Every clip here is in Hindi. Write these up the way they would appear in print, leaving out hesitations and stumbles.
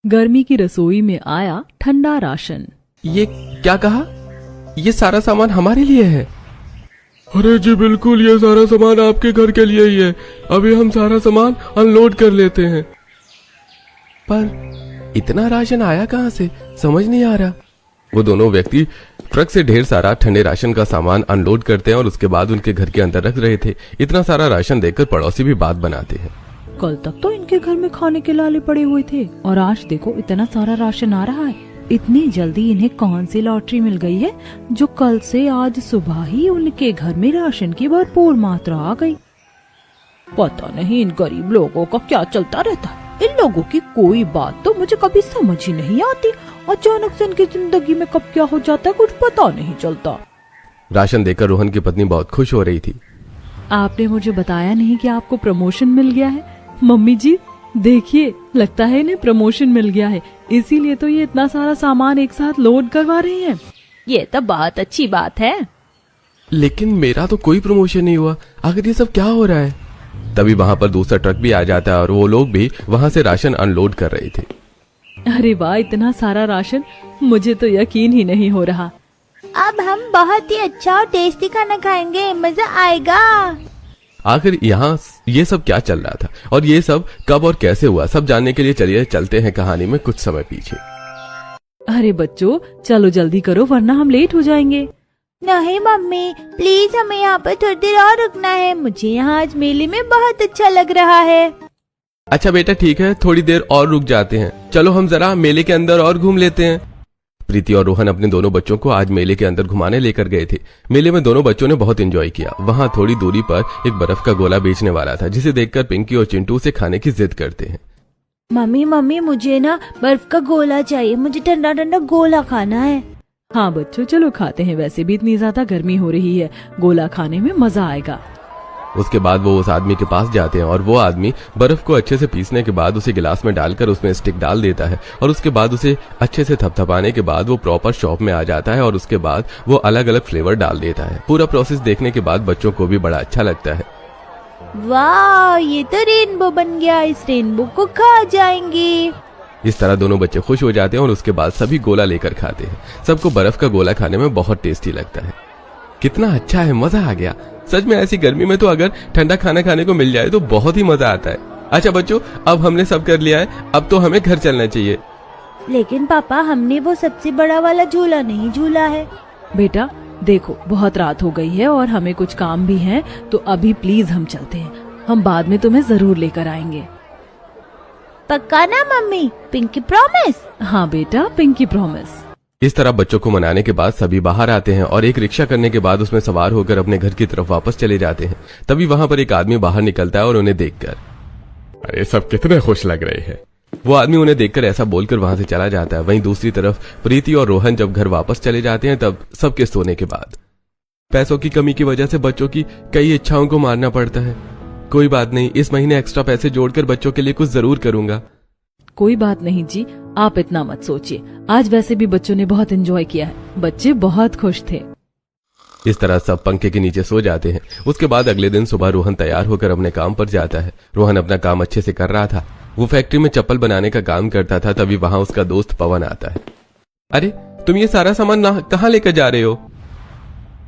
गर्मी की रसोई में आया ठंडा राशन। ये क्या कहा? ये सारा सामान हमारे लिए है? अरे जी बिल्कुल, ये सारा सामान आपके घर के लिए ही है। अभी हम सारा सामान अनलोड कर लेते हैं। पर इतना राशन आया कहाँ से, समझ नहीं आ रहा। वो दोनों व्यक्ति ट्रक से ढेर सारा ठंडे राशन का सामान अनलोड करते हैं और उसके बाद उनके घर के अंदर रख रहे थे। इतना सारा राशन देखकर पड़ोसी भी बात बनाते हैं। कल तक तो इनके घर में खाने के लाले पड़े हुए थे और आज देखो इतना सारा राशन आ रहा है। इतनी जल्दी इन्हें कौन सी लॉटरी मिल गई है जो कल से आज सुबह ही उनके घर में राशन की भरपूर मात्रा आ गई। पता नहीं इन गरीब लोगों का क्या चलता रहता है। इन लोगों की कोई बात तो मुझे कभी समझ ही नहीं आती। अचानक से इनकी जिंदगी में कब क्या हो जाता है कुछ पता नहीं चलता। राशन देकर रोहन की पत्नी बहुत खुश हो रही थी। आपने मुझे बताया नहीं कि आपको प्रमोशन मिल गया है। मम्मी जी देखिए, लगता है इन्हें प्रमोशन मिल गया है, इसीलिए तो ये इतना सारा सामान एक साथ लोड करवा रही हैं। ये तो बहुत अच्छी बात है। लेकिन मेरा तो कोई प्रमोशन नहीं हुआ, आखिर ये सब क्या हो रहा है? तभी वहाँ पर दूसरा ट्रक भी आ जाता है और वो लोग भी वहाँ से राशन अनलोड कर रहे थे। अरे वाह, इतना सारा राशन, मुझे तो यकीन ही नहीं हो रहा। अब हम बहुत ही अच्छा और टेस्टी खाना खाएंगे, मजा आएगा। आखिर यहाँ ये सब क्या चल रहा था और ये सब कब और कैसे हुआ, सब जानने के लिए चलिए चलते हैं कहानी में कुछ समय पीछे। अरे बच्चों चलो जल्दी करो वरना हम लेट हो जाएंगे। नहीं मम्मी, प्लीज हमें यहाँ पर थोड़ी देर और रुकना है। मुझे यहाँ आज मेले में बहुत अच्छा लग रहा है। अच्छा बेटा ठीक है, थोड़ी देर और रुक जाते हैं। चलो हम जरा मेले के अंदर और घूम लेते हैं। प्रीति और रोहन अपने दोनों बच्चों को आज मेले के अंदर घुमाने लेकर गए थे। मेले में दोनों बच्चों ने बहुत एंजॉय किया। वहाँ थोड़ी दूरी पर एक बर्फ का गोला बेचने वाला था जिसे देखकर पिंकी और चिंटू उसे खाने की जिद करते हैं। मम्मी मम्मी, मुझे ना बर्फ का गोला चाहिए, मुझे ठंडा ठंडा गोला खाना है। हाँ बच्चों चलो खाते हैं, वैसे भी इतनी ज्यादा गर्मी हो रही है, गोला खाने में मजा आएगा। उसके बाद वो उस आदमी के पास जाते हैं और वो आदमी बर्फ को अच्छे से पीसने के बाद उसे गिलास में डालकर उसमें स्टिक डाल देता है और उसके बाद उसे अच्छे से थपथपाने के बाद वो प्रॉपर शॉप में आ जाता है और उसके बाद वो अलग अलग फ्लेवर डाल देता है। पूरा प्रोसेस देखने के बाद बच्चों को भी बड़ा अच्छा लगता है। वाह, ये तो रेनबो बन गया, इस रेनबो को खा जाएंगे। इस तरह दोनों बच्चे खुश हो जाते हैं और उसके बाद सभी गोला लेकर खाते हैं। सबको बर्फ का गोला खाने में बहुत टेस्टी लगता है। कितना अच्छा है, मजा आ गया। सच में ऐसी गर्मी में तो अगर ठंडा खाना खाने को मिल जाए तो बहुत ही मजा आता है। अच्छा बच्चों, अब हमने सब कर लिया है, अब तो हमें घर चलना चाहिए। लेकिन पापा, हमने वो सबसे बड़ा वाला झूला नहीं झूला है। बेटा देखो बहुत रात हो गई है और हमें कुछ काम भी है, तो अभी प्लीज हम चलते हैं। हम बाद में तुम्हें जरूर लेकर आएंगे। पक्का ना मम्मी? Pinky promise? हाँ बेटा, पिंकी प्रॉमिस। इस तरह बच्चों को मनाने के बाद सभी बाहर आते हैं और एक रिक्शा करने के बाद उसमें सवार होकर अपने घर की तरफ वापस चले जाते हैं। तभी वहां पर एक आदमी बाहर निकलता है और उन्हें देखकर, अरे सब कितने खुश लग रहे हैं। वो आदमी उन्हें देखकर ऐसा बोलकर वहां से चला जाता है। वहीं दूसरी तरफ प्रीति और रोहन जब घर वापस चले जाते हैं तब सबके सोने के बाद पैसों की कमी की वजह से बच्चों की कई इच्छाओं को मारना पड़ता है। कोई बात नहीं, इस महीने एक्स्ट्रा पैसे जोड़कर बच्चों के लिए कुछ जरूर करूंगा। कोई बात नहीं जी, आप इतना मत सोचिए। आज वैसे भी बच्चों ने बहुत एंजॉय किया है, बच्चे बहुत खुश थे। इस तरह सब पंखे के नीचे सो जाते हैं। उसके बाद अगले दिन सुबह रोहन तैयार होकर अपने काम पर जाता है। रोहन अपना काम अच्छे से कर रहा था। वो फैक्ट्री में चप्पल बनाने का काम करता था। तभी वहां उसका दोस्त पवन आता है। अरे तुम ये सारा सामान कहाँ लेकर जा रहे हो?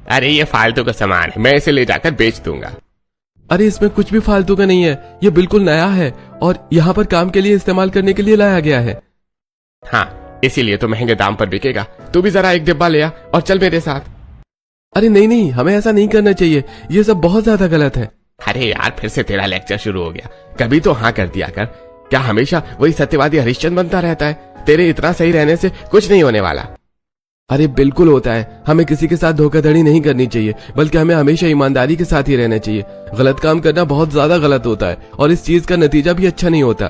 अरे ये फालतू का सामान है, मैं इसे ले जाकर बेच दूंगा। अरे इसमें कुछ भी फालतू का नहीं है, ये बिल्कुल नया है और यहाँ पर काम के लिए इस्तेमाल करने के लिए लाया गया है। हाँ, इसीलिए तो महंगे दाम पर बिकेगा। तू भी जरा एक डिब्बा ले आ और चल मेरे साथ। अरे नहीं नहीं, हमें ऐसा नहीं करना चाहिए, ये सब बहुत ज्यादा गलत है। अरे यार, फिर से तेरा लेक्चर शुरू हो गया। कभी तो हाँ कर दिया कर। क्या हमेशा वही सत्यवादी हरिश्चंद्र बनता रहता है? तेरे इतना सही रहने से कुछ नहीं होने वाला। अरे बिल्कुल होता है, हमें किसी के साथ धोखाधड़ी नहीं करनी चाहिए, बल्कि हमें हमेशा ईमानदारी के साथ ही रहना चाहिए। गलत काम करना बहुत ज्यादा गलत होता है और इस चीज का नतीजा भी अच्छा नहीं होता।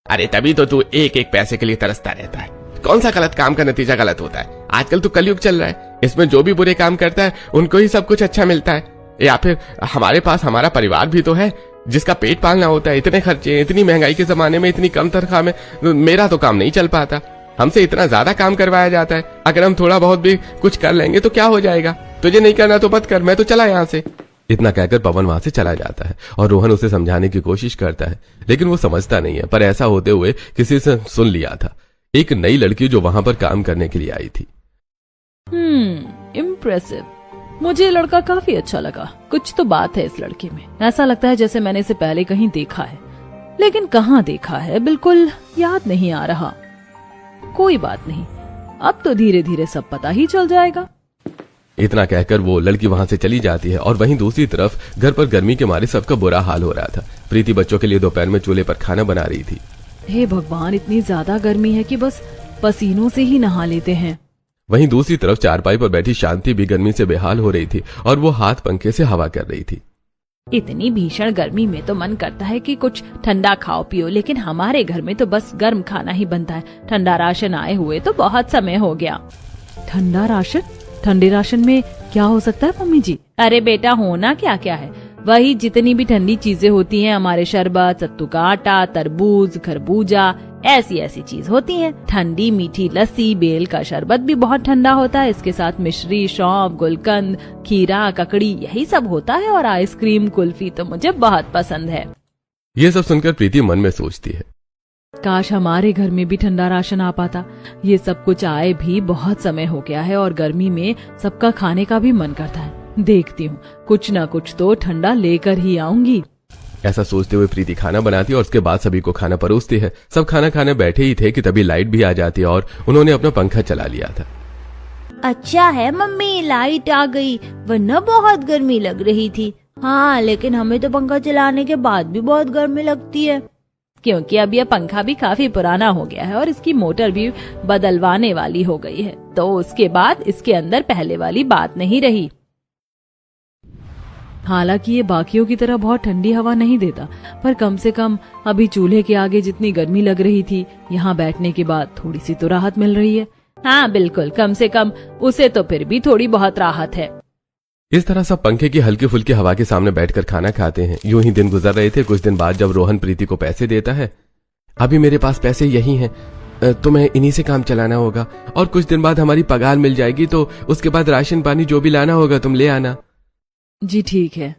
अरे तभी तो तू एक एक पैसे के लिए तरसता रहता है। कौन सा गलत काम का नतीजा गलत होता है? आजकल तो कलयुग चल रहा है, इसमें जो भी बुरे काम करता है उनको ही सब कुछ अच्छा मिलता है। या फिर हमारे पास हमारा परिवार भी तो है जिसका पेट पालना होता है। इतने खर्चे, इतनी महंगाई के जमाने में, इतनी कम तनख्वाह में मेरा तो काम नहीं चल पाता। हमसे इतना ज्यादा काम करवाया जाता है। अगर हम थोड़ा बहुत भी कुछ कर लेंगे तो क्या हो जाएगा? तुझे नहीं करना तो मत कर, मैं तो चला यहाँ से। इतना कहकर पवन वहां से चला जाता है और रोहन उसे समझाने की कोशिश करता है, लेकिन वो समझता नहीं है। पर ऐसा होते हुए किसी से सुन लिया था, एक नई लड़की जो वहां पर काम करने के लिए आई थी। इम्प्रेसिव। मुझे ये लड़का काफी अच्छा लगा। कुछ तो बात है इस लड़के में। ऐसा लगता है जैसे मैंने इसे पहले कहीं देखा है, लेकिन कहाँ देखा है बिल्कुल याद नहीं आ रहा। कोई बात नहीं, अब तो धीरे धीरे सब पता ही चल जाएगा। इतना कहकर वो लड़की वहां से चली जाती है और वहीं दूसरी तरफ घर पर गर्मी के मारे सबका बुरा हाल हो रहा था। प्रीति बच्चों के लिए दोपहर में चूल्हे पर खाना बना रही थी। हे भगवान, इतनी ज्यादा गर्मी है कि बस पसीनों से ही नहा लेते हैं। वहीं दूसरी तरफ चारपाई पर बैठी शांति भी गर्मी से बेहाल हो रही थी और वो हाथ पंखे से हवा कर रही थी। इतनी भीषण गर्मी में तो मन करता है कि कुछ ठंडा खाओ पियो, लेकिन हमारे घर में तो बस गर्म खाना ही बनता है। ठंडा राशन आए हुए तो बहुत समय हो गया। ठंडा राशन? ठंडे राशन में क्या हो सकता है मम्मी जी? अरे बेटा, होना क्या क्या है, वही जितनी भी ठंडी चीजें होती हैं, हमारे शरबत, सत्तू का आटा, तरबूज, खरबूजा, ऐसी ऐसी चीज होती हैं। ठंडी मीठी लस्सी, बेल का शरबत भी बहुत ठंडा होता है। इसके साथ मिश्री, सौंफ, गुलकंद, खीरा, ककड़ी, यही सब होता है। और आइसक्रीम, कुल्फी तो मुझे बहुत पसंद है। ये सब सुनकर प्रीति मन में सोचती है, काश हमारे घर में भी ठंडा राशन आ पाता। ये सब कुछ आए भी बहुत समय हो गया है और गर्मी में सबका खाने का भी मन करता है। देखती हूँ, कुछ ना कुछ तो ठंडा लेकर ही आऊंगी। ऐसा सोचते हुए प्रीति खाना बनाती है और उसके बाद सभी को खाना परोसती है। सब खाना खाने बैठे ही थे कि तभी लाइट भी आ जाती है और उन्होंने अपना पंखा चला लिया था। अच्छा है मम्मी, लाइट आ गई, वरना बहुत गर्मी लग रही थी। हाँ, लेकिन हमें तो पंखा चलाने के बाद भी बहुत गर्मी लगती है, क्योंकि अब यह पंखा भी काफी पुराना हो गया है और इसकी मोटर भी बदलवाने वाली हो गई है। तो उसके बाद इसके अंदर पहले वाली बात नहीं रही। हालांकि ये बाकियों की तरह बहुत ठंडी हवा नहीं देता, पर कम से कम अभी चूल्हे के आगे जितनी गर्मी लग रही थी, यहाँ बैठने के बाद थोड़ी सी तो राहत मिल रही है। हाँ बिल्कुल, कम से कम उसे तो फिर भी थोड़ी बहुत राहत है। इस तरह सब पंखे की हल्की फुल्की हवा के सामने बैठकर खाना खाते हैं। यूं ही दिन गुजर रहे थे। कुछ दिन बाद जब रोहन प्रीति को पैसे देता है, अभी मेरे पास पैसे यही हैं, तुम्हें इन्हीं से काम चलाना होगा और कुछ दिन बाद हमारी पगार मिल जाएगी, तो उसके बाद राशन पानी जो भी लाना होगा तुम ले आना। जी ठीक है।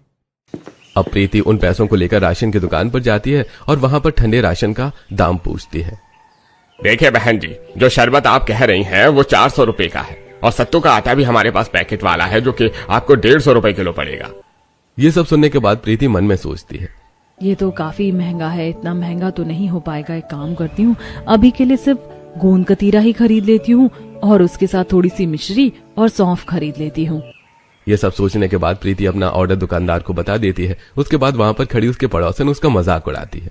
अब प्रीति उन पैसों को लेकर राशन की दुकान पर जाती है और वहां पर ठंडे राशन का दाम पूछती है। देखिए बहन जी, जो शरबत आप कह रही हैं वो 400 रुपए का है और सत्तू का आटा भी हमारे पास पैकेट वाला है जो कि आपको 150 रुपए किलो पड़ेगा। ये सब सुनने के बाद प्रीति मन में सोचती है, ये तो काफी महंगा है, इतना महंगा तो नहीं हो पाएगा। एक काम करती हूँ, अभी के लिए सिर्फ गोंद कतीरा ही खरीद लेती हूँ और उसके साथ थोड़ी सी मिश्री और सौंफ खरीद लेती हूँ। ये सब सोचने के बाद प्रीति अपना ऑर्डर दुकानदार को बता देती है। उसके बाद वहां पर खड़ी उसके पड़ोसन उसका मजाक उड़ाती है।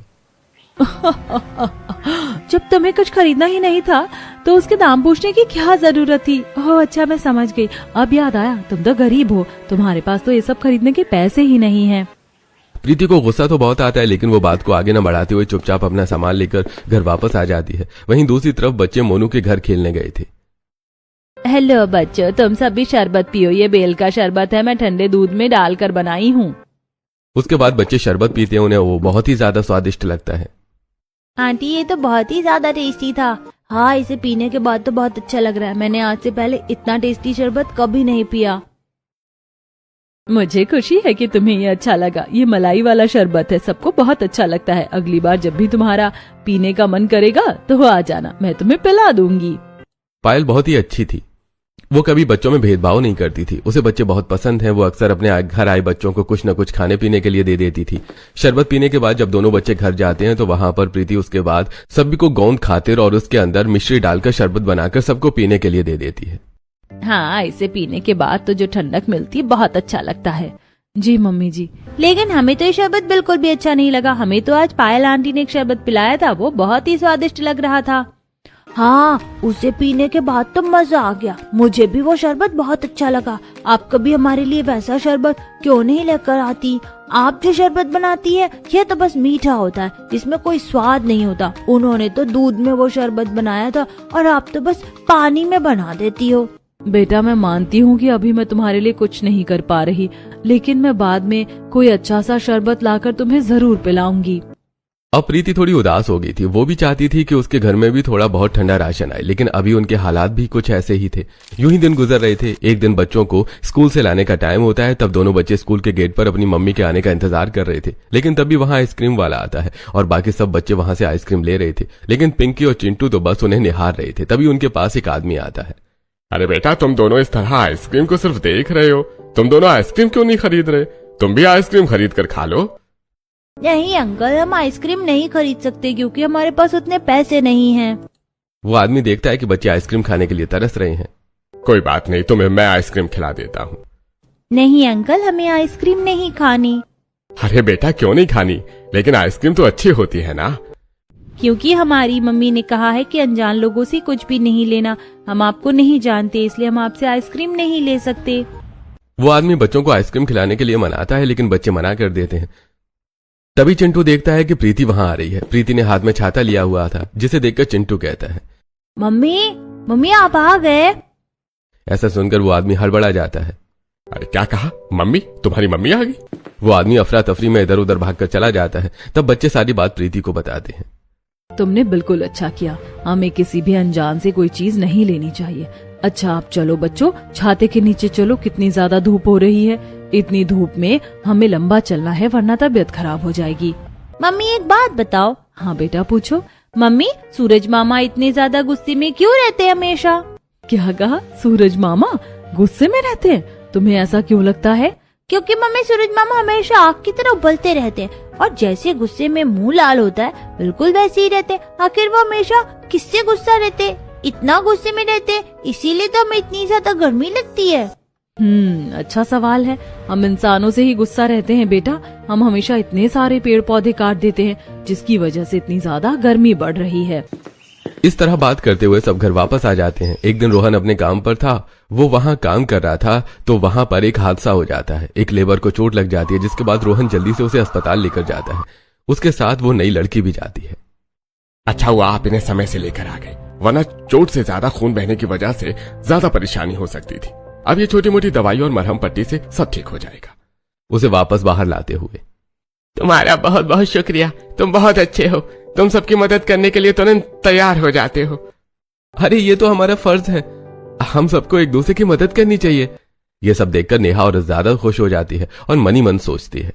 जब तुम्हें कुछ खरीदना ही नहीं था तो उसके दाम पूछने की क्या जरूरत थी? ओह अच्छा, मैं समझ गई। अब याद आया, तुम तो गरीब हो, तुम्हारे पास तो ये सब खरीदने के पैसे ही नहीं हैं। प्रीति को गुस्सा तो बहुत आता है, लेकिन वो बात को आगे न बढ़ाते हुए चुपचाप अपना सामान लेकर घर वापस आ जाती है। वहीं दूसरी तरफ बच्चे मोनू के घर खेलने गए थे। हेलो बच्चों, तुम सब भी शरबत पियो। ये बेल का शरबत है, मैं ठंडे दूध में डालकर बनाई हूँ। उसके बाद बच्चे शरबत पीते हैं, उन्हें वो बहुत ही ज्यादा स्वादिष्ट लगता है। आंटी, ये तो बहुत ही ज्यादा टेस्टी था। हाँ, इसे पीने के बाद तो बहुत अच्छा लग रहा है। मैंने आज से पहले इतना टेस्टी शरबत कभी नहीं पिया। मुझे खुशी है कि तुम्हें ये अच्छा लगा। ये मलाई वाला शरबत है, सबको बहुत अच्छा लगता है। अगली बार जब भी तुम्हारा पीने का मन करेगा तो आ जाना, मैं तुम्हें पिला दूंगी। पायल बहुत ही अच्छी थी। वो कभी बच्चों में भेदभाव नहीं करती थी। उसे बच्चे बहुत पसंद हैं। वो अक्सर अपने घर आए बच्चों को कुछ न कुछ खाने पीने के लिए दे देती थी। शरबत पीने के बाद जब दोनों बच्चे घर जाते हैं तो वहां पर प्रीति उसके बाद सभी को गोंद खातिर और उसके अंदर मिश्री डालकर शरबत बनाकर सबको पीने के लिए दे देती है। हाँ, इसे पीने के बाद तो जो ठंडक मिलती है बहुत अच्छा लगता है। जी मम्मी जी। लेकिन हमें तो ये शरबत बिल्कुल भी अच्छा नहीं लगा। हमें तो आज पायल आंटी ने एक शरबत पिलाया था, वो बहुत ही स्वादिष्ट लग रहा था। हाँ, उसे पीने के बाद तो मजा आ गया। मुझे भी वो शरबत बहुत अच्छा लगा। आप कभी हमारे लिए वैसा शरबत क्यों नहीं लेकर आती? आप जो शरबत बनाती है ये तो बस मीठा होता है, इसमें कोई स्वाद नहीं होता। उन्होंने तो दूध में वो शरबत बनाया था और आप तो बस पानी में बना देती हो। बेटा, मैं मानती हूँ कि अभी मैं तुम्हारे लिए कुछ नहीं कर पा रही, लेकिन मैं बाद में कोई अच्छा सा शरबत लाकर तुम्हें जरूर पिलाऊंगी। अब प्रीति थोड़ी उदास हो गई थी। वो भी चाहती थी कि उसके घर में भी थोड़ा बहुत ठंडा राशन आए, लेकिन अभी उनके हालात भी कुछ ऐसे ही थे। यूं ही दिन गुजर रहे थे। एक दिन बच्चों को स्कूल से लाने का टाइम होता है, तब दोनों बच्चे स्कूल के गेट पर अपनी मम्मी के आने का इंतजार कर रहे थे। लेकिन तभी वहां आइसक्रीम वाला आता है और बाकी सब बच्चे वहां से आइसक्रीम ले रहे थे, लेकिन पिंकी और चिंटू तो बस उन्हें निहार रहे थे। तभी उनके पास एक आदमी आता है। अरे बेटा, तुम दोनों इस तरह आइसक्रीम को सिर्फ देख रहे हो, तुम दोनों आइसक्रीम क्यों नहीं खरीद रहे? तुम भी आइसक्रीम खरीद कर खा लो। नहीं अंकल, हम आइसक्रीम नहीं खरीद सकते क्योंकि हमारे पास उतने पैसे नहीं हैं। वो आदमी देखता है कि बच्चे आइसक्रीम खाने के लिए तरस रहे हैं। कोई बात नहीं, तुम्हें मैं आइसक्रीम खिला देता हूँ। नहीं अंकल, हमें आइसक्रीम नहीं खानी। अरे बेटा, क्यों नहीं खानी? लेकिन आइसक्रीम तो अच्छी होती है ना। क्योंकि हमारी मम्मी ने कहा है कि अनजान लोगों से कुछ भी नहीं लेना। हम आपको नहीं जानते, इसलिए हम आपसे आइसक्रीम नहीं ले सकते। वो आदमी बच्चों को आइसक्रीम खिलाने के लिए मनाता है, लेकिन बच्चे मना कर देते हैं। तभी चिंटू देखता है कि प्रीति वहां आ रही है। प्रीति ने हाथ में छाता लिया हुआ था, जिसे देखकर चिंटू कहता है, मम्मी आप आ गए। ऐसा सुनकर वो आदमी हड़बड़ा जाता है। अरे क्या कहा? मम्मी? तुम्हारी मम्मी आ गई? वो आदमी अफरा तफरी में इधर उधर भागकर चला जाता है। तब बच्चे सारी बात प्रीति को बताते हैं। तुमने बिल्कुल अच्छा किया, हमें किसी भी अनजान से कोई चीज नहीं लेनी चाहिए। अच्छा आप चलो बच्चों, छाते के नीचे चलो, कितनी ज्यादा धूप हो रही है। इतनी धूप में हमें लंबा चलना है, वरना तबीयत खराब हो जाएगी। मम्मी एक बात बताओ। हाँ बेटा पूछो। मम्मी, सूरज मामा इतने ज्यादा गुस्से में क्यों रहते हैं हमेशा? क्या कहा? सूरज मामा गुस्से में रहते हैं? तुम्हें ऐसा क्यों लगता है? क्योंकि मम्मी, सूरज मामा हमेशा आग की तरह उबलते रहते हैं और जैसे गुस्से में मुंह लाल होता है बिल्कुल वैसे ही रहते। आखिर वो हमेशा किससे गुस्सा रहते? इतना गुस्से में रहते, इसीलिए तो हमें इतनी ज्यादा गर्मी लगती है। अच्छा सवाल है। हम इंसानों से ही गुस्सा रहते हैं बेटा। हम हमेशा इतने सारे पेड़ पौधे काट देते हैं, जिसकी वजह से इतनी ज्यादा गर्मी बढ़ रही है। इस तरह बात करते हुए सब घर वापस आ जाते हैं। एक दिन रोहन अपने काम पर था। वो वहां काम कर रहा था तो वहां पर एक हादसा हो जाता है। एक लेबर को चोट लग जाती है, जिसके बाद रोहन जल्दी से उसे अस्पताल लेकर जाता है। उसके साथ वो नई लड़की भी जाती है। अच्छा हुआ आप इन्हें समय से लेकर आ गए, वरना चोट से ज्यादा खून बहने की वजह से ज्यादा परेशानी हो सकती थी। अब ये छोटी मोटी दवाई और मरहम पट्टी से सब ठीक हो जाएगा। उसे वापस बाहर लाते हुए, तुम्हारा बहुत बहुत शुक्रिया, तुम बहुत अच्छे हो। तुम सबकी मदद करने के लिए तुरंत तैयार हो जाते हो। अरे ये तो हमारा फर्ज है, हम सबको एक दूसरे की मदद करनी चाहिए। ये सब देखकर नेहा और ज्यादा खुश हो जाती है और मनी मन सोचती है,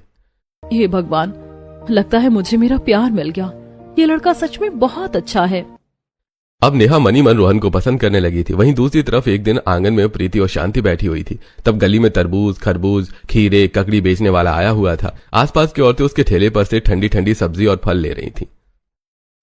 हे भगवान, लगता है मुझे मेरा प्यार मिल गया। ये लड़का सच में बहुत अच्छा है। अब नेहा मनी मन रोहन को पसंद करने लगी थी। वहीं दूसरी तरफ एक दिन आंगन में प्रीति और शांति बैठी हुई थी। तब गली में तरबूज, खरबूज, खीरे, ककड़ी बेचने वाला आया हुआ था। आसपास की औरतें उसके ठेले पर से ठंडी ठंडी सब्जी और फल ले रही थी।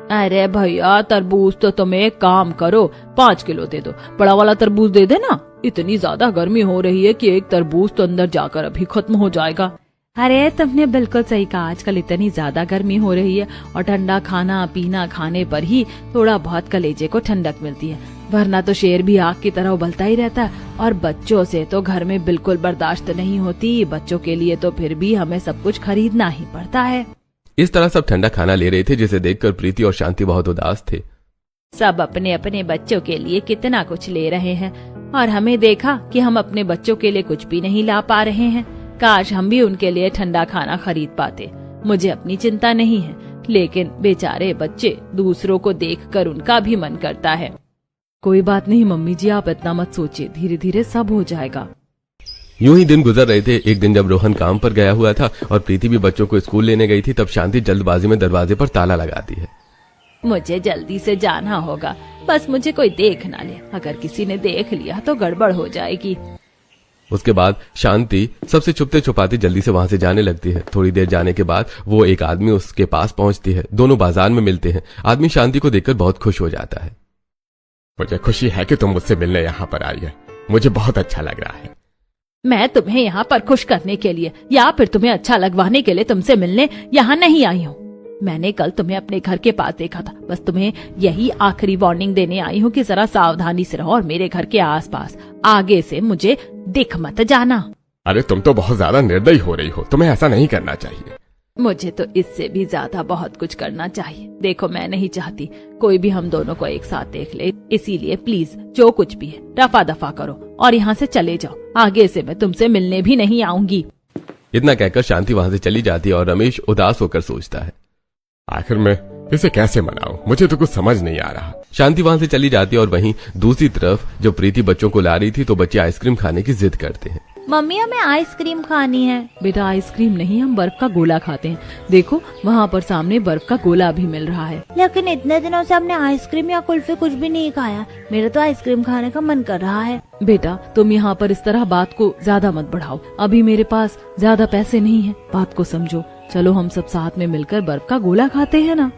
अरे भैया, तरबूज तो तुम्हें एक काम करो, 5 किलो दे दो। बड़ा वाला तरबूज दे देना। इतनी ज्यादा गर्मी हो रही है कि एक तरबूज तो अंदर जाकर अभी खत्म हो जाएगा। अरे तुमने बिल्कुल सही कहा, आजकल इतनी ज्यादा गर्मी हो रही है और ठंडा खाना पीना खाने पर ही थोड़ा बहुत कलेजे को ठंडक मिलती है, वरना तो शेर भी आग की तरह उबलता ही रहता है। और बच्चों से तो घर में बिल्कुल बर्दाश्त नहीं होती। बच्चों के लिए तो फिर भी हमें सब कुछ खरीदना ही पड़ता है। इस तरह सब ठंडा खाना ले रहे थे, जिसे देखकर प्रीति और शांति बहुत उदास थे। सब अपने अपने बच्चों के लिए कितना कुछ ले रहे हैं और हमें देखा कि हम अपने बच्चों के लिए कुछ भी नहीं ला पा रहे हैं। काश हम भी उनके लिए ठंडा खाना खरीद पाते। मुझे अपनी चिंता नहीं है, लेकिन बेचारे बच्चे, दूसरों को देखकर उनका भी मन करता है। कोई बात नहीं मम्मी जी, आप इतना मत सोचिए, धीरे धीरे सब हो जाएगा। यूं ही दिन गुजर रहे थे। एक दिन जब रोहन काम पर गया हुआ था और प्रीति भी बच्चों को स्कूल लेने गई थी, तब शांति जल्दबाजी में दरवाजे पर ताला लगाती है। मुझे जल्दी से जाना होगा, बस मुझे कोई देख ना ले। अगर किसी ने देख लिया तो गड़बड़ हो जाएगी। उसके बाद शांति सबसे छुपते छुपाते जल्दी से वहां से जाने लगती है। थोड़ी देर जाने के बाद वो एक आदमी उसके पास पहुंचती है। दोनों बाजार में मिलते हैं। आदमी शांति को देखकर बहुत खुश हो जाता है। मुझे खुशी है कि तुम मुझसे मिलने यहाँ पर आई है, मुझे बहुत अच्छा लग रहा है। मैं तुम्हें यहाँ पर खुश करने के लिए या फिर तुम्हें अच्छा लगवाने के लिए तुमसे मिलने यहाँ नहीं आई हूँ। मैंने कल तुम्हें अपने घर के पास देखा था, बस तुम्हें यही आखिरी वार्निंग देने आई हूँ कि जरा सावधानी से रहो और मेरे घर के आसपास आगे से मुझे दिख मत जाना। अरे तुम तो बहुत ज्यादा निर्दयी हो रही हो, तुम्हें ऐसा नहीं करना चाहिए। मुझे तो इससे भी ज्यादा बहुत कुछ करना चाहिए। देखो, मैं नहीं चाहती कोई भी हम दोनों को एक साथ देख ले, इसीलिए प्लीज जो कुछ भी है रफा दफा करो और यहाँ से चले जाओ। आगे से मैं तुमसे मिलने भी नहीं आऊंगी। इतना कहकर शांति वहां से चली जाती है और रमेश उदास होकर सोचता है, आखिर मैं इसे कैसे मनाऊं, मुझे तो कुछ समझ नहीं आ रहा। शांति वहां से चली जाती है और वहीं दूसरी तरफ जब प्रीति बच्चों को ला रही थी तो बच्चे आइसक्रीम खाने की जिद करते हैं। मम्मी हमें आइसक्रीम खानी है। बेटा आइसक्रीम नहीं, हम बर्फ का गोला खाते हैं। देखो वहाँ पर सामने बर्फ का गोला भी मिल रहा है। लेकिन इतने दिनों से हमने आइसक्रीम या कुल्फी कुछ भी नहीं खाया। मेरा तो आइसक्रीम खाने का मन कर रहा है। बेटा तुम यहाँ पर इस तरह बात को ज्यादा मत बढ़ाओ, अभी मेरे पास ज्यादा पैसे नहीं है, बात को समझो। चलो हम सब साथ में मिलकर बर्फ का गोला खाते हैं ना।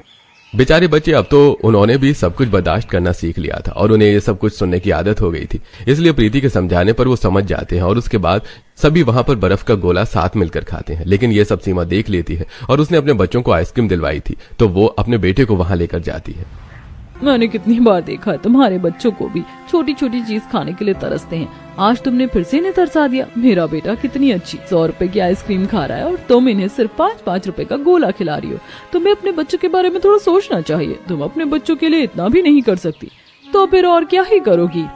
बेचारे बच्चे अब तो उन्होंने भी सब कुछ बर्दाश्त करना सीख लिया था और उन्हें ये सब कुछ सुनने की आदत हो गई थी, इसलिए प्रीति के समझाने पर वो समझ जाते हैं और उसके बाद सभी वहां पर बर्फ का गोला साथ मिलकर खाते हैं। लेकिन ये सब सीमा देख लेती है और उसने अपने बच्चों को आइसक्रीम दिलवाई थी तो वो अपने बेटे को वहां लेकर जाती है। मैंने कितनी बार देखा है तुम्हारे बच्चों को भी छोटी छोटी चीज खाने के लिए तरसते हैं। आज तुमने फिर से इन्हें तरसा दिया। मेरा बेटा कितनी अच्छी 100 रुपए की आइसक्रीम खा रहा है और तुम इन्हें सिर्फ 5-5 रुपए का गोला खिला रही हो। तुम्हें अपने बच्चों के बारे में थोड़ा सोचना चाहिए। तुम अपने बच्चों के लिए इतना भी नहीं कर सकती तो फिर और क्या ही करोगी।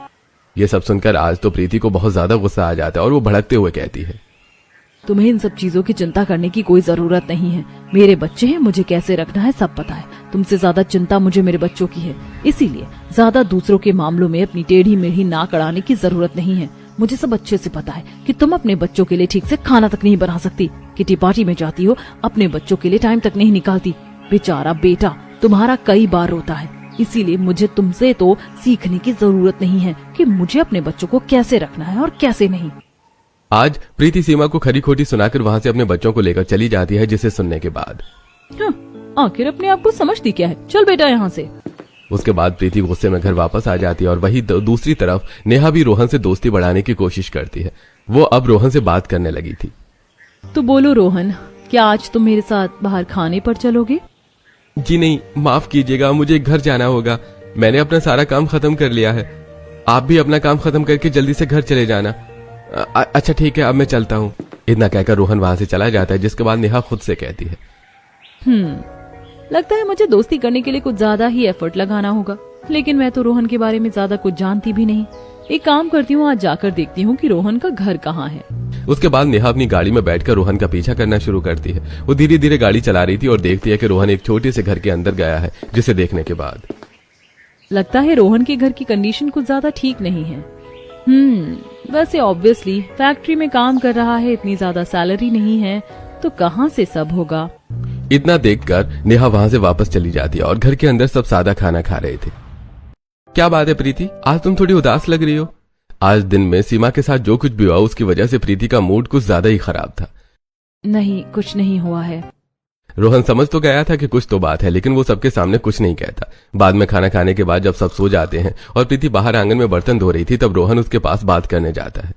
ये सब सुनकर आज तो प्रीति को बहुत ज्यादा गुस्सा आ जाता है और वो भड़कते हुए कहती है, तुम्हें इन सब चीजों की चिंता करने की कोई जरूरत नहीं है। मेरे बच्चे हैं, मुझे कैसे रखना है सब पता है। तुमसे ज्यादा चिंता मुझे मेरे बच्चों की है, इसीलिए ज्यादा दूसरों के मामलों में अपनी टेढ़ी मेढ़ी नाक अड़ाने की जरूरत नहीं है। मुझे सब अच्छे से पता है कि तुम अपने बच्चों के लिए ठीक से खाना तक नहीं बना सकती। किटी पार्टी में जाती हो, अपने बच्चों के लिए टाइम तक नहीं निकालती। बेचारा बेटा तुम्हारा कई बार रोता है, इसीलिए मुझे तुमसे तो सीखने की जरूरत नहीं है कि मुझे अपने बच्चों को कैसे रखना है और कैसे नहीं। आज प्रीति सीमा को खरी खोटी सुनाकर वहां से अपने बच्चों को लेकर चली जाती है, जिसे सुनने के बाद आखिर अपने आप को समझती क्या है, चल बेटा यहाँ से। उसके बाद प्रीति गुस्से में घर वापस आ जाती है और वही दूसरी तरफ नेहा भी रोहन से दोस्ती बढ़ाने की कोशिश करती है। वो अब रोहन से बात करने लगी थी। तो बोलो रोहन, क्या आज तुम मेरे साथ बाहर खाने पर चलोगे? जी नहीं, माफ कीजिएगा, मुझे घर जाना होगा। मैंने अपना सारा काम खत्म कर लिया है। आप भी अपना काम खत्म करके जल्दी से घर चले जाना। अच्छा ठीक है, अब मैं चलता हूँ। इतना कहकर रोहन वहां से चला जाता है, जिसके बाद नेहा खुद से कहती है, लगता है मुझे दोस्ती करने के लिए कुछ ज्यादा ही एफर्ट लगाना होगा। लेकिन मैं तो रोहन के बारे में ज्यादा कुछ जानती भी नहीं। एक काम करती हूँ, आज जाकर देखती हूँ कि रोहन का घर कहाँ है। उसके बाद नेहा अपनी गाड़ी में बैठकर रोहन का पीछा करना शुरू करती है। वो धीरे धीरे गाड़ी चला रही थी और देखती है कि रोहन एक छोटे से घर के अंदर गया है, जिसे देखने के बाद लगता है रोहन के घर की कंडीशन कुछ ज्यादा ठीक नहीं है। वैसे ऑब्वियसली फैक्ट्री में काम कर रहा है, इतनी ज्यादा सैलरी नहीं है, तो कहाँ से सब होगा। इतना देखकर नेहा वहां से वापस चली जाती है और घर के अंदर सब सादा खाना खा रहे थे। क्या बात है प्रीति, आज तुम थोड़ी उदास लग रही हो। आज दिन में सीमा के साथ जो कुछ भी हुआ उसकी वजह से प्रीति का मूड कुछ ज्यादा ही खराब था। नहीं, कुछ नहीं हुआ है। रोहन समझ तो गया था कि कुछ तो बात है, लेकिन वो सबके सामने कुछ नहीं कहता। बाद में खाना खाने के बाद जब सब सो जाते हैं और प्रीति बाहर आंगन में बर्तन धो रही थी, तब रोहन उसके पास बात करने जाता है।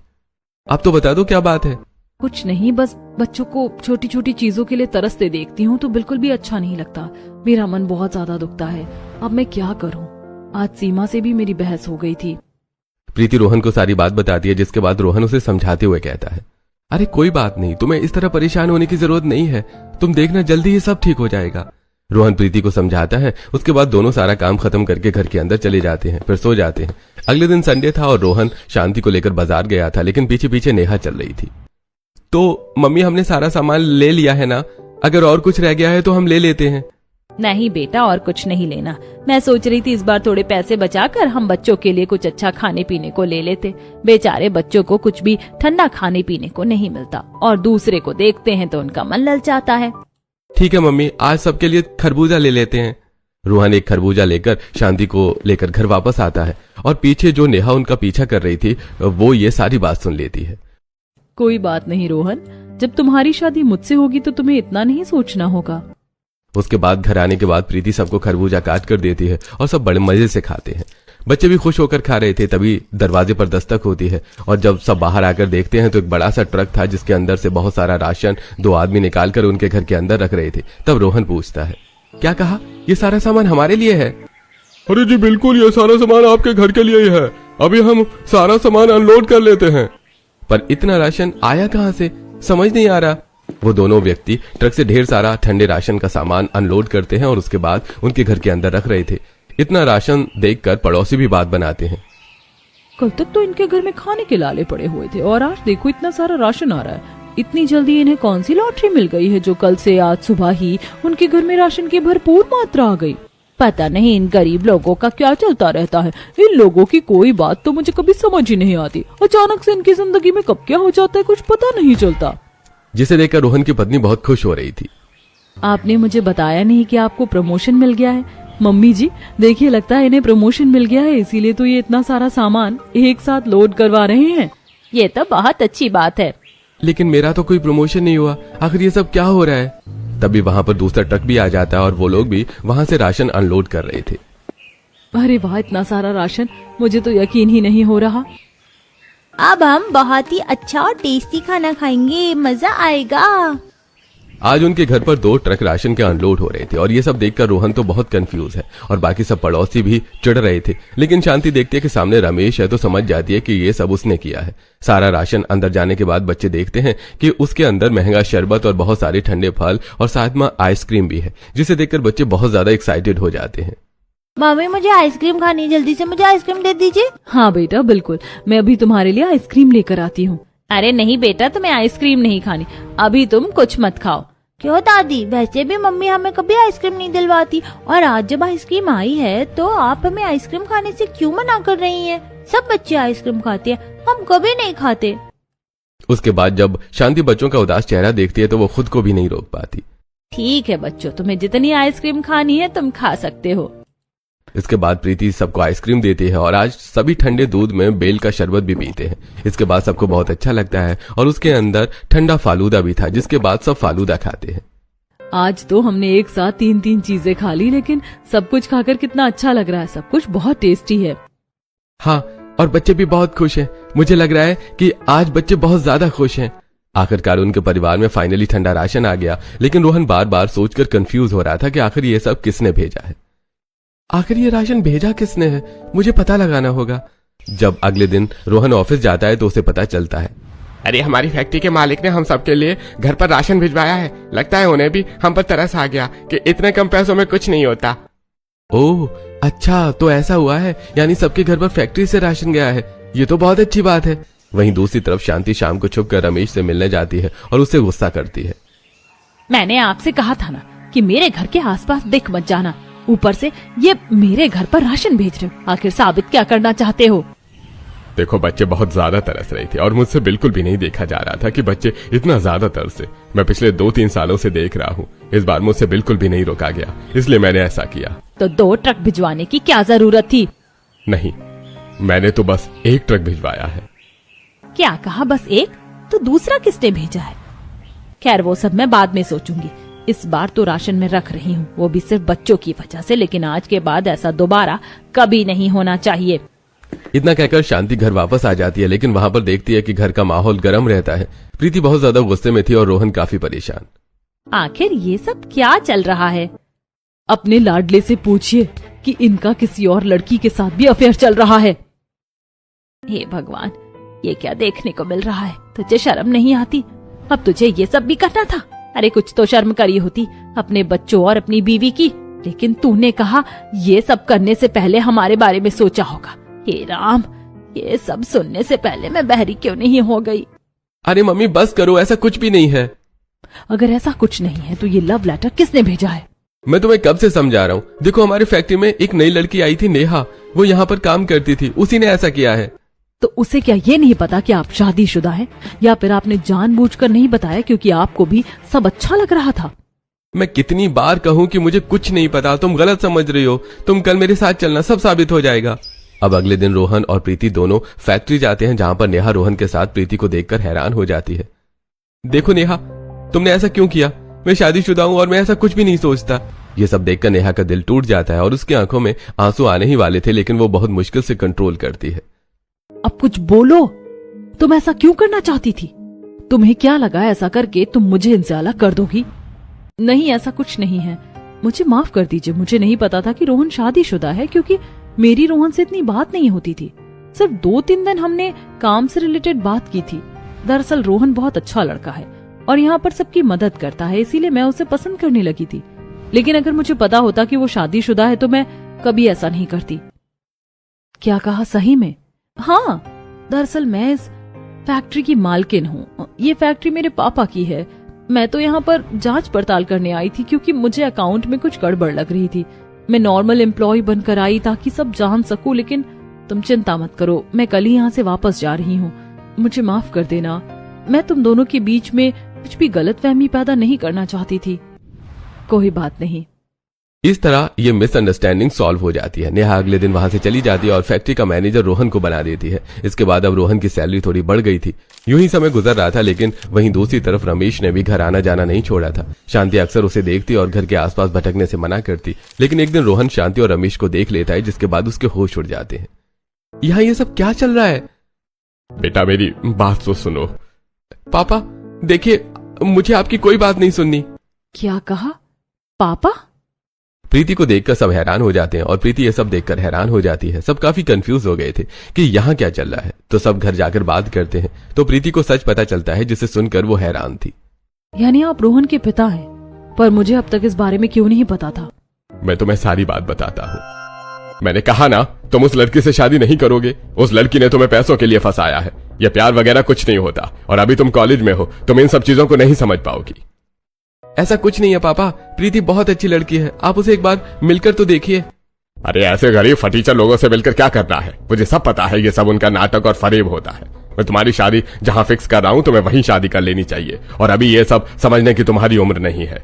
आप तो बता दो क्या बात है। कुछ नहीं, बस बच्चों को छोटी छोटी चीजों के लिए तरसते देखती हूँ तो बिल्कुल भी अच्छा नहीं लगता। मेरा मन बहुत ज्यादा दुखता है। अब मैं क्या करूँ। आज सीमा से भी मेरी बहस हो गई थी। प्रीति रोहन को सारी बात बताती है, जिसके बाद रोहन उसे समझाते हुए कहता है, अरे कोई बात नहीं, तुम्हें इस तरह परेशान होने की जरूरत नहीं है। तुम देखना जल्दी ही सब ठीक हो जाएगा। रोहन प्रीति को समझाता है। उसके बाद दोनों सारा काम खत्म करके घर के अंदर चले जाते हैं, फिर सो जाते हैं। अगले दिन संडे था और रोहन शांति को लेकर बाजार गया था, लेकिन पीछे पीछे नेहा चल रही थी। तो मम्मी, हमने सारा सामान ले लिया है ना? अगर और कुछ रह गया है तो हम ले लेते हैं। नहीं बेटा, और कुछ नहीं लेना। मैं सोच रही थी इस बार थोड़े पैसे बचाकर हम बच्चों के लिए कुछ अच्छा खाने पीने को ले लेते। बेचारे बच्चों को कुछ भी ठंडा खाने पीने को नहीं मिलता और दूसरे को देखते हैं तो उनका मन ललचाता है। ठीक है मम्मी, आज सबके लिए खरबूजा ले लेते हैं। रोहन एक खरबूजा लेकर शांति को लेकर घर वापस आता है और पीछे जो नेहा उनका पीछा कर रही थी वो ये सारी बात सुन लेती है। कोई बात नहीं रोहन, जब तुम्हारी शादी मुझसे होगी तो तुम्हें इतना नहीं सोचना होगा। उसके बाद घर आने के बाद प्रीति सबको खरबूजा काट कर देती है और सब बड़े मजे से खाते हैं। बच्चे भी खुश होकर खा रहे थे, तभी दरवाजे पर दस्तक होती है और जब सब बाहर आकर देखते हैं तो एक बड़ा सा ट्रक था, जिसके अंदर से बहुत सारा राशन दो आदमी निकालकर उनके घर के अंदर रख रहे थे। तब रोहन पूछता है, क्या कहा? ये सारा सामान हमारे लिए है? अरे जी बिल्कुल, ये सारा सामान आपके घर के लिए ही है। अभी हम सारा सामान अनलोड कर लेते हैं। पर इतना राशन आया कहाँ से, समझ नहीं आ रहा। वो दोनों व्यक्ति ट्रक से ढेर सारा ठंडे राशन का सामान अनलोड करते हैं और उसके बाद उनके घर के अंदर रख रहे थे। इतना राशन देखकर पड़ोसी भी बात बनाते हैं। कल तक तो इनके घर में खाने के लाले पड़े हुए थे और आज देखो इतना सारा राशन आ रहा है। इतनी जल्दी इन्हें कौन सी लॉटरी मिल गई है जो कल से आज सुबह ही उनके घर में राशन की भरपूर मात्रा आ गई। पता नहीं इन गरीब लोगों का क्या चलता रहता है। इन लोगों की कोई बात तो मुझे कभी समझ ही नहीं आती। अचानक से इनकी जिंदगी में कब क्या हो जाता है कुछ पता नहीं चलता। जिसे देखकर रोहन की पत्नी बहुत खुश हो रही थी। आपने मुझे बताया नहीं कि आपको प्रमोशन मिल गया है। मम्मी जी देखिए, लगता है इन्हें प्रमोशन मिल गया है, इसीलिए तो ये इतना सारा सामान एक साथ लोड करवा रहे हैं। ये तो बहुत अच्छी बात है। लेकिन मेरा तो कोई प्रमोशन नहीं हुआ, आखिर ये सब क्या हो रहा है। तभी वहाँ पर दूसरा ट्रक भी आ जाता है और वो लोग भी वहाँ से राशन अनलोड कर रहे थे। अरे वाह, इतना सारा राशन, मुझे तो यकीन ही नहीं हो रहा। अब हम बहुत ही अच्छा और टेस्टी खाना खाएंगे, मजा आएगा। आज उनके घर पर 2 ट्रक राशन के अनलोड हो रहे थे और ये सब देखकर रोहन तो बहुत कंफ्यूज है और बाकी सब पड़ोसी भी चिढ़ रहे थे। लेकिन शांति देखती है कि सामने रमेश है तो समझ जाती है कि ये सब उसने किया है। सारा राशन अंदर जाने के बाद बच्चे देखते हैं कि उसके अंदर महंगा शरबत और बहुत सारे ठंडे फल और साथ में आइसक्रीम भी है, जिसे देखकर बच्चे बहुत ज्यादा एक्साइटेड हो जाते हैं। मम्मी मुझे आइसक्रीम खानी है, जल्दी से मुझे आइसक्रीम दे दीजिए। हाँ बेटा बिल्कुल, मैं अभी तुम्हारे लिए आइसक्रीम लेकर आती हूँ। अरे नहीं बेटा, तुम्हें आइसक्रीम नहीं खानी, अभी तुम कुछ मत खाओ। क्यों दादी, वैसे भी मम्मी हमें कभी आइसक्रीम नहीं दिलवाती और आज जब आइसक्रीम आई है तो आप हमें आइसक्रीम खाने से क्यों मना कर रही हैं? सब बच्चे आइसक्रीम खाते हैं, हम कभी नहीं खाते। उसके बाद जब शांति बच्चों का उदास चेहरा देखती है तो वो खुद को भी नहीं रोक पाती। ठीक है बच्चों, तुम्हें जितनी आइसक्रीम खानी है तुम खा सकते हो। इसके बाद प्रीति सबको आइसक्रीम देती है और आज सभी ठंडे दूध में बेल का शरबत भी पीते हैं। इसके बाद सबको बहुत अच्छा लगता है और उसके अंदर ठंडा फालूदा भी था, जिसके बाद सब फालूदा खाते हैं। आज तो हमने एक साथ 3 चीजें खा ली, लेकिन सब कुछ खाकर कितना अच्छा लग रहा है, सब कुछ बहुत टेस्टी है। हाँ, और बच्चे भी बहुत खुश हैं। मुझे लग रहा है कि आज बच्चे बहुत ज्यादा खुश हैं। आखिरकार उनके परिवार में फाइनली ठंडा राशन आ गया, लेकिन रोहन बार बार सोचकर कंफ्यूज हो रहा था कि आखिर ये सब किसने भेजा है। आखिर ये राशन भेजा किसने है, मुझे पता लगाना होगा। जब अगले दिन रोहन ऑफिस जाता है तो उसे पता चलता है। अरे हमारी फैक्ट्री के मालिक ने हम सबके लिए घर पर राशन भिजवाया है। लगता है उन्हें भी हम पर तरस आ गया कि इतने कम पैसों में कुछ नहीं होता। ओह अच्छा, तो ऐसा हुआ है, यानी सबके घर पर फैक्ट्री से राशन गया है। ये तो बहुत अच्छी बात है। वहीं दूसरी तरफ शांति शाम को छुपकर रमेश से मिलने जाती है और उससे गुस्सा करती है। मैंने आपसे कहा था ना कि मेरे घर के आसपास दिख मत जाना, ऊपर से ये मेरे घर पर राशन भेज रहे हो। आखिर साबित क्या करना चाहते हो? देखो बच्चे बहुत ज्यादा तरस रहे थे और मुझसे बिल्कुल भी नहीं देखा जा रहा था कि बच्चे इतना ज्यादा तरसे। मैं पिछले 2-3 सालों से देख रहा हूँ, इस बार मुझसे बिल्कुल भी नहीं रोका गया, इसलिए मैंने ऐसा किया। तो 2 ट्रक भिजवाने की क्या जरूरत थी? नहीं, मैंने तो बस 1 ट्रक भिजवाया है। क्या कहा, बस 1? तो दूसरा किसने भेजा है? खैर वो सब मैं बाद में सोचूंगी, इस बार तो राशन में रख रही हूँ, वो भी सिर्फ बच्चों की वजह से। लेकिन आज के बाद ऐसा दोबारा कभी नहीं होना चाहिए। इतना कहकर शांति घर वापस आ जाती है, लेकिन वहां पर देखती है कि घर का माहौल गर्म रहता है। प्रीति बहुत ज्यादा गुस्से में थी और रोहन काफी परेशान। आखिर ये सब क्या चल रहा है? अपने लाडले से पूछिए कि इनका किसी और लड़की के साथ भी अफेयर चल रहा है। हे भगवान, ये क्या देखने को मिल रहा है? तुझे शर्म नहीं आती? अब तुझे ये सब भी करना था? अरे कुछ तो शर्म करी होती अपने बच्चों और अपनी बीवी की। लेकिन तूने कहा ये सब करने से पहले हमारे बारे में सोचा होगा। हे राम, ये सब सुनने से पहले मैं बहरी क्यों नहीं हो गई? अरे मम्मी बस करो, ऐसा कुछ भी नहीं है। अगर ऐसा कुछ नहीं है तो ये लव लेटर किसने भेजा है? मैं तुम्हें कब से समझा रहा हूँ। देखो हमारी फैक्ट्री में एक नई लड़की आई थी, नेहा, वो यहाँ पर काम करती थी, उसी ने ऐसा किया है। तो उसे क्या ये नहीं पता कि आप शादीशुदा हैं? या फिर आपने जानबूझकर नहीं बताया क्योंकि आपको भी सब अच्छा लग रहा था? मैं कितनी बार कहूँ कि मुझे कुछ नहीं पता, तुम गलत समझ रही हो। तुम कल मेरे साथ चलना, सब साबित हो जाएगा। अब अगले दिन रोहन और प्रीति दोनों फैक्ट्री जाते हैं, जहां पर नेहा रोहन के साथ प्रीति को देखकर हैरान हो जाती है। देखो नेहा, तुमने ऐसा क्यों किया? मैं शादीशुदा हूँ और मैं ऐसा कुछ भी नहीं सोचता। ये सब देखकर नेहा का दिल टूट जाता है और उसकी आंखों में आंसू आने ही वाले थे, लेकिन वो बहुत मुश्किल से कंट्रोल करती है। अब कुछ बोलो, तुम ऐसा क्यों करना चाहती थी? तुम्हें क्या लगा ऐसा करके तुम मुझे इनसे अलग कर दोगी? नहीं, ऐसा कुछ नहीं है, मुझे माफ कर दीजिए। मुझे नहीं पता था कि रोहन शादीशुदा है, क्योंकि मेरी रोहन से इतनी बात नहीं होती थी। सिर्फ 2-3 दिन हमने काम से रिलेटेड बात की थी। दरअसल रोहन बहुत अच्छा लड़का है और यहाँ पर सबकी मदद करता है, इसीलिए मैं उसे पसंद करने लगी थी। लेकिन अगर मुझे पता होता कि वो शादीशुदा है तो मैं कभी ऐसा नहीं करती। क्या कहा, सही में? हाँ, दरअसल मैं इस फैक्ट्री की मालकिन हूँ। ये फैक्ट्री मेरे पापा की है। मैं तो यहाँ पर जांच पड़ताल करने आई थी क्योंकि मुझे अकाउंट में कुछ गड़बड़ लग रही थी। मैं नॉर्मल एम्प्लॉय बनकर आई ताकि सब जान सकूं, लेकिन तुम चिंता मत करो, मैं कल ही यहाँ से वापस जा रही हूँ। मुझे माफ कर देना, मैं तुम दोनों के बीच में कुछ भी गलतफहमी पैदा नहीं करना चाहती थी। कोई बात नहीं। इस तरह ये मिसअंडरस्टैंडिंग सॉल्व हो जाती है। नेहा अगले दिन वहां से चली जाती है और फैक्ट्री का मैनेजर रोहन को बना देती है। इसके बाद अब रोहन की सैलरी थोड़ी बढ़ गई थी। यूं ही समय गुजर रहा था, लेकिन वहीं दूसरी तरफ रमेश ने भी घर आना जाना नहीं छोड़ा था। शांति अक्सर उसे देखती और घर के आसपास भटकने से मना करती, लेकिन एक दिन रोहन शांति और रमेश को देख लेता है, जिसके बाद उसके होश उड़ जाते हैं। यहाँ ये सब क्या चल रहा है? बेटा मेरी बात तो सुनो। पापा देखिए, मुझे आपकी कोई बात नहीं सुननी। क्या कहा? पापा? प्रीति को देखकर सब हैरान हो जाते हैं और प्रीति ये सब देखकर हैरान हो जाती है। सब काफी कंफ्यूज हो गए थे कि यहाँ क्या चल रहा है, तो सब घर जाकर बात करते हैं। तो प्रीति को सच पता चलता है, जिसे सुनकर वो हैरान थी। यानी आप रोहन के पिता हैं, पर मुझे अब तक इस बारे में क्यों नहीं पता था? मैं तुम्हें सारी बात बताता हूँ। मैंने कहा ना, तुम उस लड़की से शादी नहीं करोगे। उस लड़की ने तुम्हें पैसों के लिए फंसाया है। यह प्यार वगैरह कुछ नहीं होता, और अभी तुम कॉलेज में हो, तुम इन सब चीजों को नहीं समझ पाओगी। ऐसा कुछ नहीं है पापा, प्रीति बहुत अच्छी लड़की है, आप उसे एक बार मिलकर तो देखिए। अरे ऐसे गरीब फटीचर लोगों से मिलकर क्या करना है? मुझे सब पता है, ये सब उनका नाटक और फरेब होता है। मैं तुम्हारी शादी जहां फिक्स कर रहा हूं, तुम्हें वहीं शादी कर लेनी चाहिए, और अभी ये सब समझने की तुम्हारी उम्र नहीं है।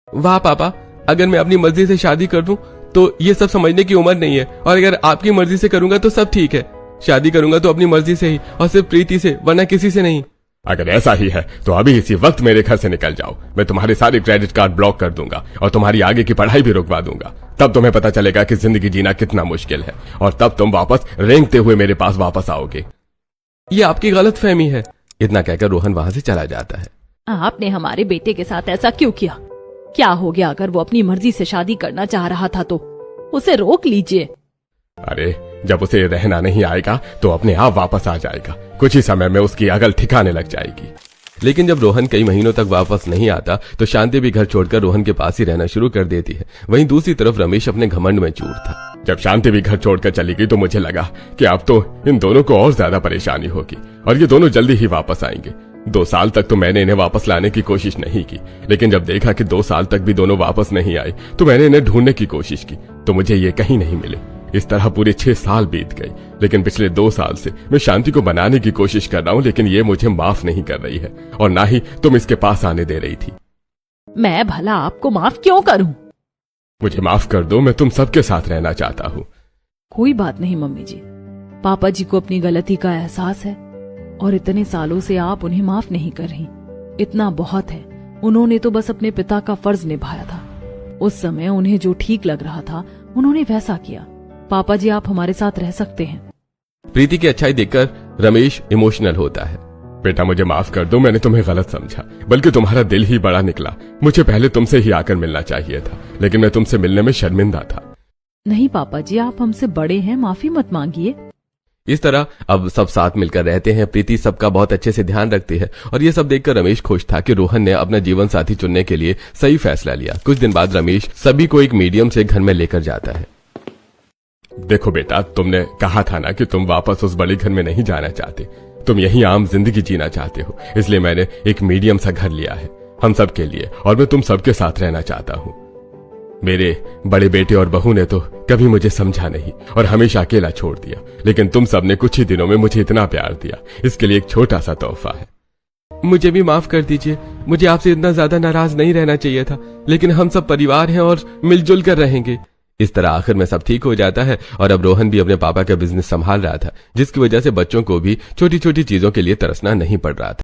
वाह पापा, अगर मैं अपनी मर्जी से शादी कर दूं तो ये सब समझने की उम्र नहीं है, और अगर आपकी मर्जी से करूंगा तो सब ठीक है। शादी करूंगा तो अपनी मर्जी से ही, और सिर्फ प्रीति से, वरना किसी से नहीं। अगर ऐसा ही है तो अभी इसी वक्त मेरे घर से निकल जाओ। मैं तुम्हारे सारे क्रेडिट कार्ड ब्लॉक कर दूंगा और तुम्हारी आगे की पढ़ाई भी रुकवा दूंगा। तब तुम्हें पता चलेगा कि जिंदगी जीना कितना मुश्किल है, और तब तुम वापस रेंगते हुए मेरे पास वापस आओगे। ये आपकी गलतफहमी है। इतना कहकर रोहन वहां से चला जाता है। आपने हमारे बेटे के साथ ऐसा क्यों किया? क्या हो गया? अगर वो अपनी मर्जी से शादी करना चाह रहा था तो उसे रोक लीजिए। अरे जब उसे रहना नहीं आएगा तो अपने आप वापस आ जाएगा। कुछ ही समय में उसकी अकल ठिकाने लग जाएगी। लेकिन जब रोहन कई महीनों तक वापस नहीं आता तो शांति भी घर छोड़कर रोहन के पास ही रहना शुरू कर देती है। वहीं दूसरी तरफ रमेश अपने घमंड में चूर था। जब शांति भी घर छोड़कर चली गई तो मुझे लगा कि अब तो इन दोनों को और ज्यादा परेशानी होगी, और ये दोनों जल्दी ही वापस आएंगे। 2 साल तक तो मैंने इन्हें वापस लाने की कोशिश नहीं की, लेकिन जब देखा कि 2 साल तक भी दोनों वापस नहीं आए तो मैंने इन्हें ढूंढने की कोशिश की, तो मुझे ये कहीं नहीं मिले। इस तरह पूरे 6 साल बीत गए, लेकिन पिछले 2 साल से मैं शांति को बनाने की कोशिश कर रहा हूँ, लेकिन ये मुझे माफ नहीं कर रही है, और ना ही तुम इसके पास आने दे रही थी। मैं भला आपको माफ क्यों करूं? मुझे माफ कर दो, मैं तुम सबके साथ रहना चाहता हूँ। कोई बात नहीं मम्मी जी, पापा जी को अपनी गलती का एहसास है, और इतने सालों से आप उन्हें माफ नहीं कर रही। इतना बहुत है, उन्होंने तो बस अपने पिता का फर्ज निभाया था। उस समय उन्हें जो ठीक लग रहा था उन्होंने वैसा किया। पापा जी आप हमारे साथ रह सकते हैं। प्रीति की अच्छाई देखकर रमेश इमोशनल होता है। बेटा मुझे माफ कर दो, मैंने तुम्हें गलत समझा, बल्कि तुम्हारा दिल ही बड़ा निकला। मुझे पहले तुमसे ही आकर मिलना चाहिए था, लेकिन मैं तुमसे मिलने में शर्मिंदा था। नहीं पापा जी, आप हमसे बड़े हैं, माफी मत मांगिए। इस तरह अब सब साथ मिलकर रहते हैं। प्रीति सबका बहुत अच्छे से ध्यान रखती है, और ये सब देखकर रमेश खुश था कि रोहन ने अपना जीवन साथी चुनने के लिए सही फैसला लिया। कुछ दिन बाद रमेश सभी को एक मीडियम से घर में लेकर जाता है। देखो बेटा, तुमने कहा था ना कि तुम वापस उस बड़े घर में नहीं जाना चाहते, तुम यही आम जिंदगी जीना चाहते हो, इसलिए मैंने एक मीडियम सा घर लिया है हम सब के लिए, और मैं तुम सबके साथ रहना चाहता हूँ। मेरे बड़े बेटे और बहू ने तो कभी मुझे समझा नहीं और हमेशा अकेला छोड़ दिया, लेकिन तुम सब ने कुछ ही दिनों में मुझे इतना प्यार दिया, इसके लिए एक छोटा सा तोहफा है। मुझे भी माफ कर दीजिए, मुझे आपसे इतना ज्यादा नाराज नहीं रहना चाहिए था, लेकिन हम सब परिवार हैं और मिलजुल कर रहेंगे। इस तरह आखिर में सब ठीक हो जाता है, और अब रोहन भी अपने पापा का बिजनेस संभाल रहा था, जिसकी वजह से बच्चों को भी छोटी छोटी चीजों के लिए तरसना नहीं पड़ रहा था।